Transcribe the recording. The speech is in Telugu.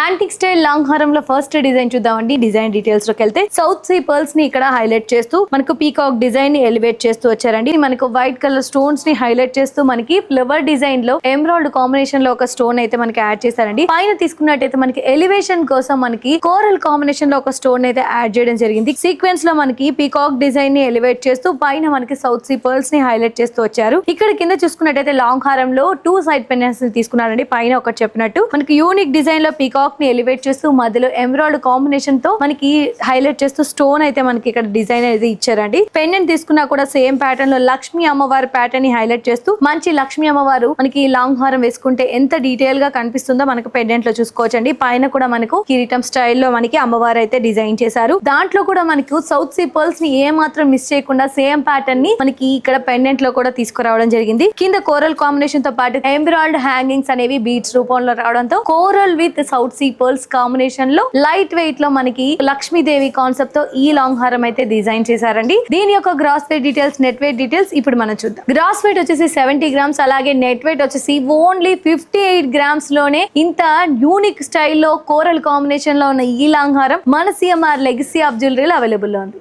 యాంటిక్ స్టైల్ లాంగ్ హారం లో ఫస్ట్ డిజైన్ చూద్దామండి. డిజైన్ డీటెయిల్స్ లోకి వెళ్తే సౌత్ సీ పర్ల్స్ ని ఇక్కడ హైలైట్ చేస్తూ మనకు పీకాక్ డిజైన్ ని ఎలివేట్ చేస్తూ వచ్చారండి. మనకు వైట్ కలర్ స్టోన్స్ ని హైలైట్ చేస్తూ మనకి ఫ్లవర్ డిజైన్ లో ఎమరాల్డ్ కాంబినేషన్ లో ఒక స్టోన్ అయితే మనకి యాడ్ చేశారండి. పైన తీసుకున్నట్టయితే మనకి ఎలివేషన్ కోసం మనకి కోరల్ కాంబినేషన్ లో ఒక స్టోన్ అయితే యాడ్ చేయడం జరిగింది. సీక్వెన్స్ లో మనకి పీకాక్ డిజైన్ ని ఎలివేట్ చేస్తూ పైన మనకి సౌత్ సీ పర్ల్స్ ని హైలైట్ చేస్తూ వచ్చారు. ఇక్కడ కింద చూసుకున్నట్టయితే లాంగ్ హారం లో 2 సైడ్ పెండెంట్స్ ని తీసుకున్నారండి. పైన ఒకటి చెప్పినట్టు మనకి యూనిక్ డిజైన్ లో పీకాక్ ని ఎలివేట్ చేస్తూ మధ్యలో ఎమరాల్డ్ కాంబినేషన్ తో మనకి హైలైట్ చేస్తూ స్టోన్ అయితే మనకి ఇక్కడ డిజైన్ అయితే ఇచ్చారండి. పెండెంట్ తీసుకున్నా కూడా సేమ్ ప్యాటర్న్ లో లక్ష్మీ అమ్మవారి ప్యాటర్న్ ని హైలైట్ చేస్తూ మంచి లక్ష్మీ అమ్మవారు మనకి లాంగ్ హారం వేసుకుంటే ఎంత డీటెయిల్ గా కనిపిస్తుందో మనకు పెండెంట్ లో చూసుకోవచ్చండి. పైన కూడా మనకు కిరీటం స్టైల్లో మనకి అమ్మవారు అయితే డిజైన్ చేశారు. దాంట్లో కూడా మనకు సౌత్ సీ పర్ల్స్ ని ఏ మాత్రం మిస్ చేయకుండా సేమ్ ప్యాటర్న్ ని మనకి ఇక్కడ పెండెంట్ లో కూడా తీసుకురావడం జరిగింది. కింద కోరల్ కాంబినేషన్ తో పాటు ఎమరాల్డ్ హ్యాంగింగ్స్ అనేవి బీట్స్ రూపంలో రావడంతో coral with south sea pearls combination లో లైట్ వెయిట్ లో మనకి లక్ష్మీదేవి కాన్సెప్ట్ తో ఈ లాంగ్ హారం అయితే డిజైన్ చేశారండి. దీని యొక్క gross weight details, net weight details ఇప్పుడు మనం చూద్దాం. గ్రాస్ వెయిట్ వచ్చేసి 70 గ్రామ్స్, అలాగే నెట్ వెయిట్ వచ్చేసి ఓన్లీ 58 గ్రామ్స్ లోనే ఇంత యూనిక్ స్టైల్లో కోరల్ కాంబినేషన్ లో ఉన్న ఈ లాంగ్ హారం మన సిఎంఆర్ లెగసీ ఆఫ్ జ్యువెలరీలో అవైలబుల్ లో ఉంది.